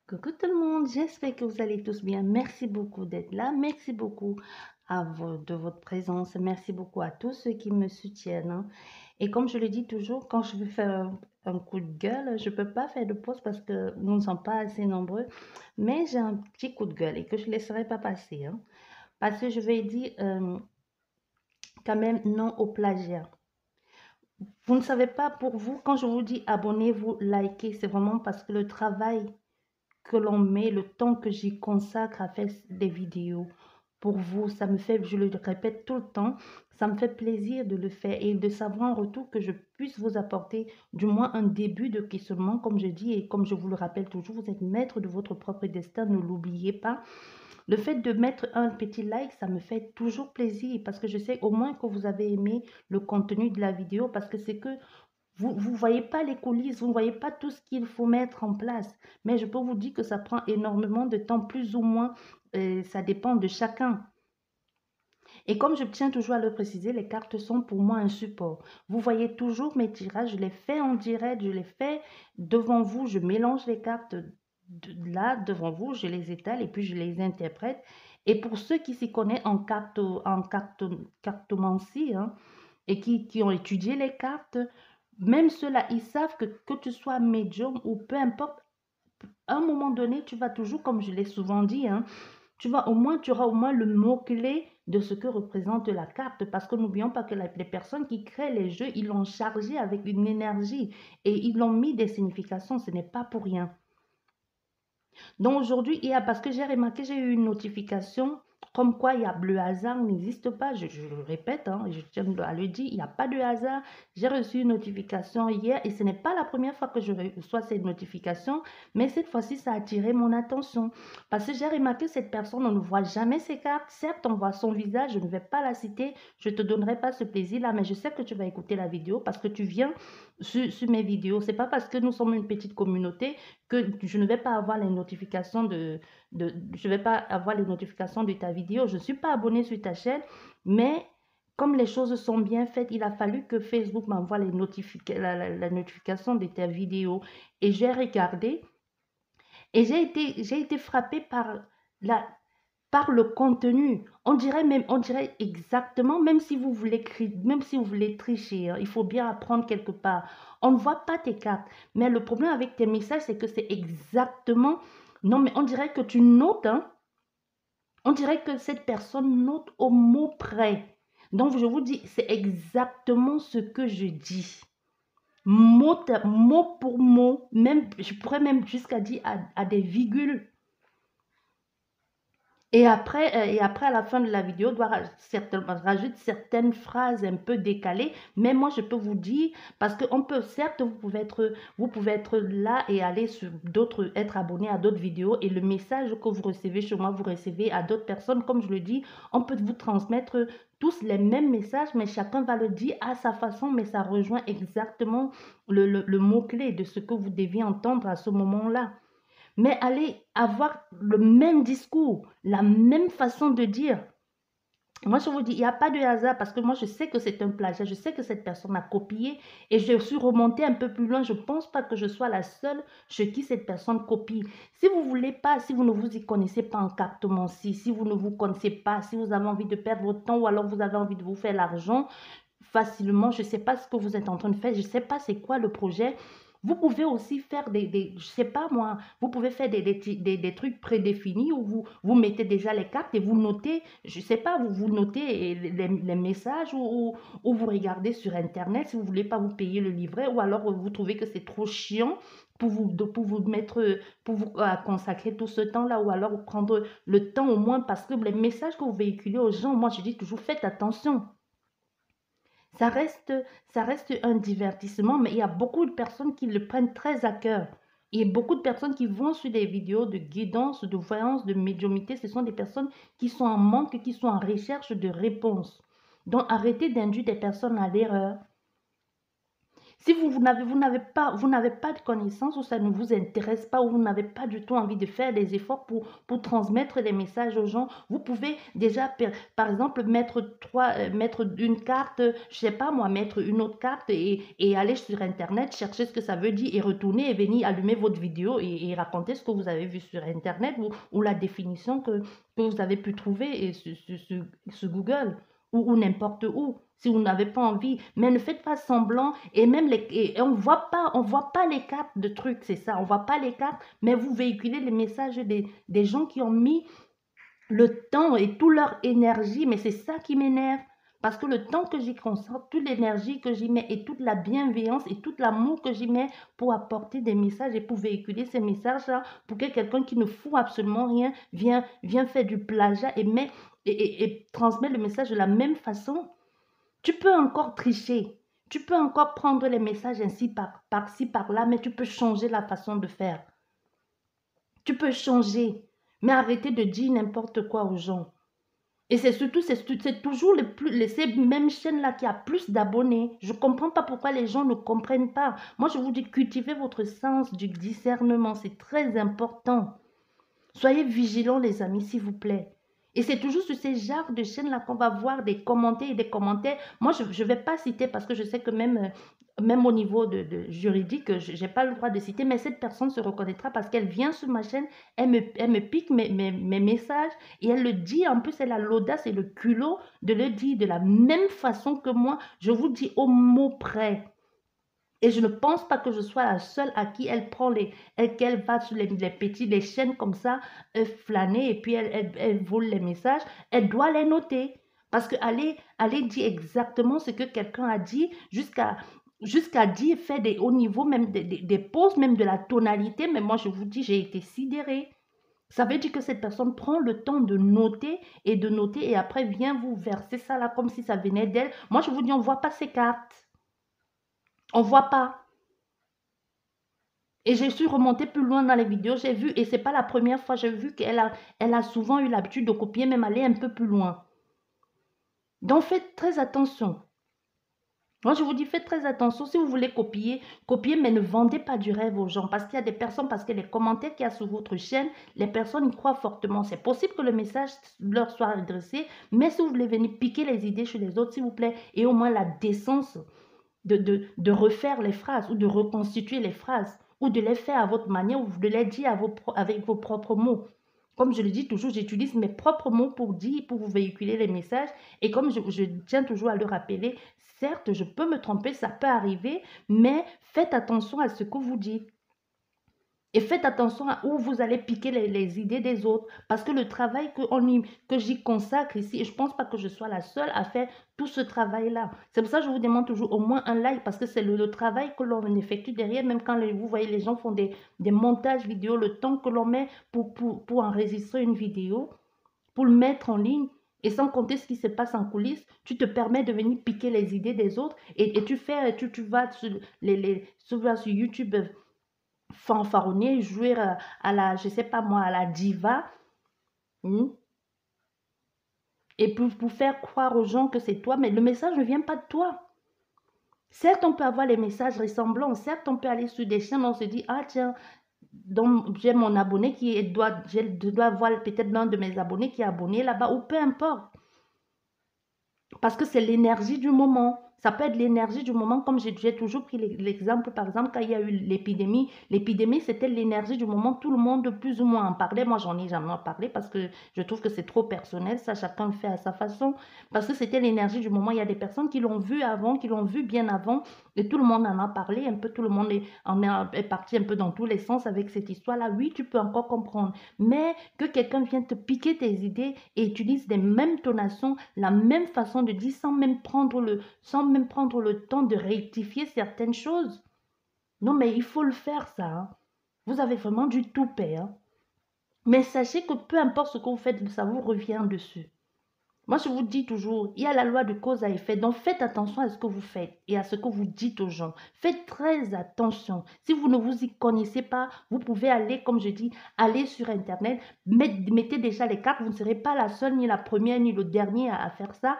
Coucou tout le monde, j'espère que vous allez tous bien. Merci beaucoup d'être là. Merci beaucoup de votre présence. Merci beaucoup à tous ceux qui me soutiennent, hein. Et comme je le dis toujours, quand je veux faire un coup de gueule, je ne peux pas faire de pause parce que nous ne sommes pas assez nombreux. Mais j'ai un petit coup de gueule et que je ne laisserai pas passer, hein. Parce que je vais dire quand même non au plagiat. Vous ne savez pas, pour vous, quand je vous dis abonnez-vous, likez, c'est vraiment parce que le travail que l'on met, le temps que j'y consacre à faire des vidéos pour vous, ça me fait, je le répète tout le temps, ça me fait plaisir de le faire et de savoir en retour que je puisse vous apporter du moins un début de questionnement, comme je dis et comme je vous le rappelle toujours, vous êtes maître de votre propre destin, ne l'oubliez pas. Le fait de mettre un petit like, ça me fait toujours plaisir parce que je sais au moins que vous avez aimé le contenu de la vidéo parce que c'est que vous ne voyez pas les coulisses, vous ne voyez pas tout ce qu'il faut mettre en place. Mais je peux vous dire que ça prend énormément de temps, plus ou moins, ça dépend de chacun. Et comme je tiens toujours à le préciser, les cartes sont pour moi un support. Vous voyez toujours mes tirages, je les fais en direct, je les fais devant vous, je mélange les cartes là devant vous, je les étale et puis je les interprète. Et pour ceux qui s'y connaissent cartomancie, hein, et qui ont étudié les cartes, même ceux-là, ils savent que tu sois médium ou peu importe, à un moment donné, tu vas toujours, comme je l'ai souvent dit, hein, tu auras au moins le mot-clé de ce que représente la carte. Parce que n'oublions pas que les personnes qui créent les jeux, ils l'ont chargé avec une énergie et ils l'ont mis des significations. Ce n'est pas pour rien. Donc aujourd'hui, parce que j'ai remarqué, j'ai eu une notification comme quoi le hasard n'existe pas. Je le répète, hein, je tiens à le dire, il n'y a pas de hasard. J'ai reçu une notification hier et ce n'est pas la première fois que je reçois cette notification, mais cette fois-ci, ça a attiré mon attention. Parce que j'ai remarqué cette personne, on ne voit jamais ses cartes. Certes, on voit son visage, je ne vais pas la citer, je ne te donnerai pas ce plaisir-là, mais je sais que tu vas écouter la vidéo parce que tu viens sur mes vidéos. Ce n'est pas parce que nous sommes une petite communauté que je ne vais pas avoir les notifications je vais pas avoir les notifications de ta vidéo. Je ne suis pas abonnée sur ta chaîne, mais comme les choses sont bien faites, il a fallu que Facebook m'envoie la notification de ta vidéo. Et j'ai regardé et j'ai été frappée la, par le contenu. On dirait exactement, même si vous voulez tricher, hein, il faut bien apprendre quelque part. On ne voit pas tes cartes. Mais le problème avec tes messages, c'est que c'est exactement, non, mais on dirait que tu notes, hein. On dirait que cette personne note au mot près. Donc, je vous dis, c'est exactement ce que je dis. Mot pour mot, même, je pourrais même jusqu'à dire à des virgules. Et après, à la fin de la vidéo, rajoute certaines phrases un peu décalées. Mais moi, je peux vous dire, parce qu'on peut, certes, vous pouvez être là et aller sur être abonné à d'autres vidéos. Et le message que vous recevez chez moi, vous recevez à d'autres personnes. Comme je le dis, on peut vous transmettre tous les mêmes messages, mais chacun va le dire à sa façon. Mais ça rejoint exactement le mot-clé de ce que vous deviez entendre à ce moment-là. Mais allez avoir le même discours, la même façon de dire. Moi, je vous dis, il n'y a pas de hasard parce que moi, je sais que c'est un plagiat. Je sais que cette personne a copié et je suis remontée un peu plus loin. Je ne pense pas que je sois la seule chez qui cette personne copie. Si vous voulez pas, si vous ne vous y connaissez pas en cartomancie, si vous ne vous connaissez pas, si vous avez envie de perdre votre temps ou alors vous avez envie de vous faire l'argent facilement, je ne sais pas ce que vous êtes en train de faire, je ne sais pas c'est quoi le projet. Vous pouvez aussi faire je ne sais pas moi, vous pouvez faire des trucs prédéfinis où vous mettez déjà les cartes et vous notez, je ne sais pas, vous notez les messages ou vous regardez sur Internet si vous ne voulez pas vous payer le livret ou alors vous trouvez que c'est trop chiant pour vous mettre, pour vous consacrer tout ce temps-là ou alors prendre le temps au moins parce que les messages que vous véhiculez aux gens, moi je dis toujours faites attention. Ça reste, ça reste un divertissement, mais il y a beaucoup de personnes qui le prennent très à cœur. Il y a beaucoup de personnes qui vont sur des vidéos de guidance, de voyance, de médiumité. Ce sont des personnes qui sont en manque, qui sont en recherche de réponses. Donc, arrêtez d'induire des personnes à l'erreur. Si vous n'avez pas de connaissances ou ça ne vous intéresse pas ou vous n'avez pas du tout envie de faire des efforts pour transmettre les messages aux gens, vous pouvez déjà, par exemple, mettre une carte, je sais pas moi, mettre une autre carte et aller sur Internet, chercher ce que ça veut dire et retourner et venir allumer votre vidéo et raconter ce que vous avez vu sur Internet ou la définition que vous avez pu trouver sur Google ou n'importe où, si vous n'avez pas envie. Mais ne faites pas semblant et même et on voit pas les cartes de trucs, c'est ça, on voit pas les cartes, mais vous véhiculez les messages des gens qui ont mis le temps et toute leur énergie, mais c'est ça qui m'énerve. Parce que le temps que j'y concentre, toute l'énergie que j'y mets et toute la bienveillance et tout l'amour que j'y mets pour apporter des messages et pour véhiculer ces messages-là, pour que quelqu'un qui ne fout absolument rien vienne faire du plagiat et transmet le message de la même façon, tu peux encore tricher. Tu peux encore prendre les messages ainsi par-ci, par-là, mais tu peux changer la façon de faire. Tu peux changer, mais arrêtez de dire n'importe quoi aux gens. Et c'est surtout, c'est toujours ces mêmes chaînes-là qui a plus d'abonnés. Je ne comprends pas pourquoi les gens ne comprennent pas. Moi, je vous dis, cultivez votre sens du discernement. C'est très important. Soyez vigilants, les amis, s'il vous plaît. Et c'est toujours sur ces genres de chaînes-là qu'on va voir des commentaires et des commentaires. Moi, je ne vais pas citer parce que je sais que même au niveau de juridique, je n'ai pas le droit de citer, mais cette personne se reconnaîtra parce qu'elle vient sur ma chaîne, elle me pique mes messages et elle le dit. En plus, elle a l'audace et le culot de le dire de la même façon que moi. Je vous dis au mot près. Et je ne pense pas que je sois la seule à qui elle prend qu'elle va sur les chaînes comme ça, flâner et puis elle vole les messages. Elle doit les noter. Parce que aller dire exactement ce que quelqu'un a dit jusqu'à dire, faire des hauts niveaux, même des pauses, même de la tonalité. Mais moi, je vous dis, j'ai été sidérée. Ça veut dire que cette personne prend le temps de noter et après vient vous verser ça là comme si ça venait d'elle. Moi, je vous dis, on ne voit pas ces cartes. On ne voit pas. Et je suis remontée plus loin dans les vidéos, j'ai vu, et c'est pas la première fois, j'ai vu elle a souvent eu l'habitude de copier, même aller un peu plus loin. Donc faites très attention. Moi, je vous dis, faites très attention. Si vous voulez copier, copiez, mais ne vendez pas du rêve aux gens. Parce qu'il y a des personnes, parce que les commentaires qu'il y a sur votre chaîne, les personnes y croient fortement. C'est possible que le message leur soit adressé, mais si vous voulez venir piquer les idées chez les autres, s'il vous plaît, et au moins la décence de refaire les phrases ou de reconstituer les phrases ou de les faire à votre manière ou de les dire avec vos propres mots. Comme je le dis toujours, j'utilise mes propres mots pour vous véhiculer les messages. Et comme je tiens toujours à le rappeler, certes, je peux me tromper, ça peut arriver, mais faites attention à ce que vous dites. Et faites attention à où vous allez piquer les idées des autres. Parce que le travail que j'y consacre ici, et je ne pense pas que je sois la seule à faire tout ce travail-là. C'est pour ça que je vous demande toujours au moins un like, parce que c'est le travail que l'on effectue derrière, même quand vous voyez les gens font des montages vidéo, le temps que l'on met pour enregistrer une vidéo, pour le mettre en ligne, et sans compter ce qui se passe en coulisses, tu te permets de venir piquer les idées des autres, et tu vas sur YouTube fanfaronner, jouer à la, je sais pas moi, à la diva, et pour faire croire aux gens que c'est toi, mais le message ne vient pas de toi. Certes, on peut avoir les messages ressemblants, certes, on peut aller sur des chaînes, on se dit, ah tiens, donc j'ai mon abonné je dois voir peut-être l'un de mes abonnés qui est abonné là-bas, ou peu importe. Parce que c'est l'énergie du moment. Ça peut être l'énergie du moment, comme j'ai toujours pris l'exemple, par exemple, quand il y a eu l'épidémie. L'épidémie, c'était l'énergie du moment. Tout le monde, plus ou moins, en parlait. Moi, j'en ai jamais parlé parce que je trouve que c'est trop personnel. Ça, chacun le fait à sa façon. Parce que c'était l'énergie du moment. Il y a des personnes qui l'ont vu avant, qui l'ont vu bien avant. Et tout le monde en a parlé. Un peu, tout le monde est parti un peu dans tous les sens avec cette histoire-là. Oui, tu peux encore comprendre. Mais que quelqu'un vienne te piquer tes idées et utilise les mêmes tonations, la même façon de dire sans même prendre le temps de rectifier certaines choses. Non, mais il faut le faire, ça. Hein. Vous avez vraiment du toupet. Hein. Mais sachez que peu importe ce que vous faites, ça vous revient dessus. Moi, je vous dis toujours, il y a la loi de cause à effet. Donc, faites attention à ce que vous faites et à ce que vous dites aux gens. Faites très attention. Si vous ne vous y connaissez pas, vous pouvez aller, comme je dis, aller sur Internet, mettez déjà les cartes. Vous ne serez pas la seule, ni la première, ni le dernier à faire ça.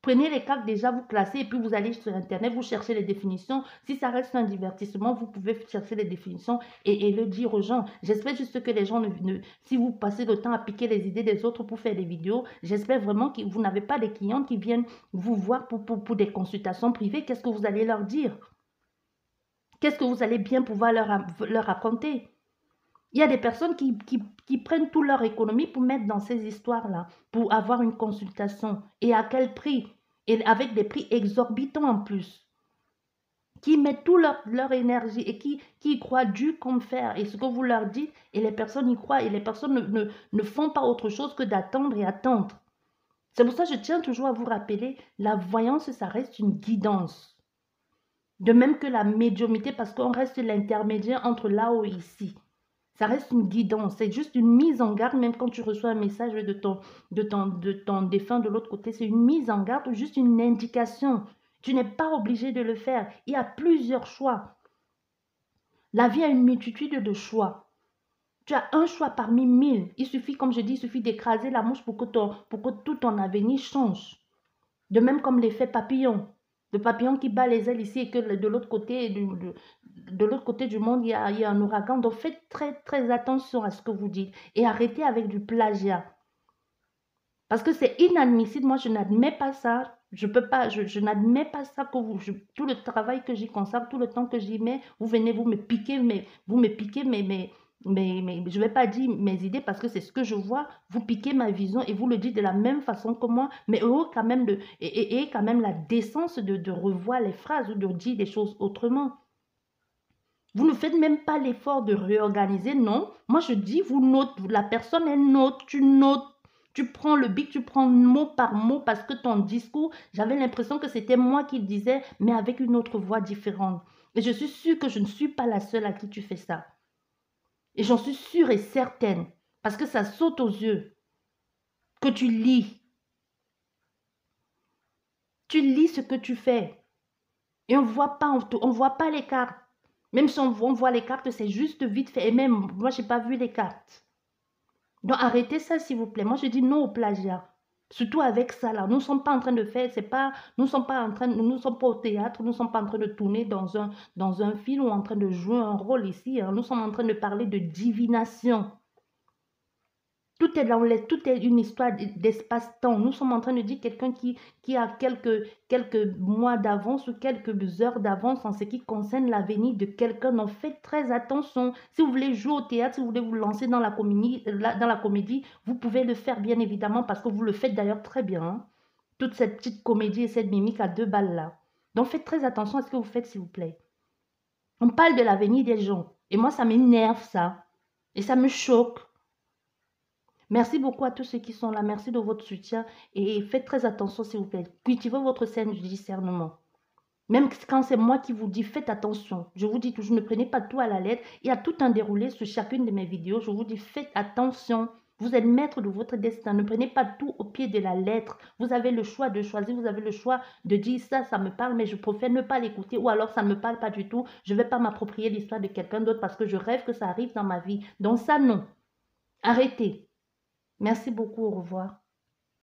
Prenez les cartes déjà, vous classez et puis vous allez sur Internet, vous cherchez les définitions. Si ça reste un divertissement, vous pouvez chercher les définitions et le dire aux gens. J'espère juste que les gens, si vous passez le temps à piquer les idées des autres pour faire des vidéos, j'espère vraiment que vous n'avez pas des clients qui viennent vous voir pour des consultations privées. Qu'est-ce que vous allez leur dire? Qu'est-ce que vous allez bien pouvoir leur raconter? Il y a des personnes qui prennent toute leur économie pour mettre dans ces histoires-là, pour avoir une consultation. Et à quel prix? Et avec des prix exorbitants en plus. Qui mettent toute leur énergie et qui y croient dur comme fer. Et ce que vous leur dites, et les personnes y croient. Et les personnes ne font pas autre chose que d'attendre et attendre. C'est pour ça que je tiens toujours à vous rappeler, la voyance, ça reste une guidance. De même que la médiumnité, parce qu'on reste l'intermédiaire entre là-haut et ici. Ça reste une guidance, c'est juste une mise en garde, même quand tu reçois un message de ton défunt de l'autre côté, c'est une mise en garde ou juste une indication. Tu n'es pas obligé de le faire. Il y a plusieurs choix. La vie a une multitude de choix. Tu as un choix parmi 1000. Il suffit, comme je dis, il suffit d'écraser la mouche pour que tout ton avenir change. De même comme l'effet papillon. Le papillon qui bat les ailes ici et que de l'autre côté, de l'autre côté du monde, il y a un ouragan. Donc faites très très attention à ce que vous dites et arrêtez avec du plagiat. Parce que c'est inadmissible. Moi, je n'admets pas ça. Je peux pas, je n'admets pas ça que tout le travail que j'y consacre, tout le temps que j'y mets, vous venez, vous me piquez, je ne vais pas dire mes idées parce que c'est ce que je vois. Vous piquez ma vision et vous le dites de la même façon que moi, mais quand même quand même la décence de revoir les phrases ou de dire des choses autrement. Vous ne faites même pas l'effort de réorganiser, non. Moi, je dis, vous notez, la personne, elle note, tu notes. Tu prends le bic, tu prends mot par mot parce que ton discours, j'avais l'impression que c'était moi qui le disais, mais avec une autre voix différente. Et je suis sûre que je ne suis pas la seule à qui tu fais ça. Et j'en suis sûre et certaine, parce que ça saute aux yeux, que tu lis. Tu lis ce que tu fais. Et on ne voit pas les cartes. Même si on voit les cartes, c'est juste vite fait. Et même, moi, je n'ai pas vu les cartes. Donc, arrêtez ça, s'il vous plaît. Moi, je dis non au plagiat. Surtout avec ça, là. Nous ne sommes pas en train de faire, nous ne sommes pas au théâtre, nous ne sommes pas en train de tourner dans un film ou en train de jouer un rôle ici. Hein. Nous sommes en train de parler de divination. Tout est une histoire d'espace-temps. Nous sommes en train de dire quelqu'un qui a quelques mois d'avance ou quelques heures d'avance en ce qui concerne l'avenir de quelqu'un. Donc, faites très attention. Si vous voulez jouer au théâtre, si vous voulez vous lancer dans la comédie, vous pouvez le faire bien évidemment parce que vous le faites d'ailleurs très bien. Hein. Toute cette petite comédie et cette mimique à 2 balles là. Donc, faites très attention à ce que vous faites, s'il vous plaît. On parle de l'avenir des gens. Et moi, ça m'énerve, ça. Et ça me choque. Merci beaucoup à tous ceux qui sont là. Merci de votre soutien. Et faites très attention, s'il vous plaît. Cultivez votre scène du discernement. Même quand c'est moi qui vous dis, faites attention. Je vous dis toujours, ne prenez pas tout à la lettre. Il y a tout un déroulé sur chacune de mes vidéos. Je vous dis, faites attention. Vous êtes maître de votre destin. Ne prenez pas tout au pied de la lettre. Vous avez le choix de choisir. Vous avez le choix de dire ça me parle, mais je préfère ne pas l'écouter. Ou alors, ça ne me parle pas du tout. Je ne vais pas m'approprier l'histoire de quelqu'un d'autre parce que je rêve que ça arrive dans ma vie. Donc ça, non. Arrêtez. Merci beaucoup, au revoir.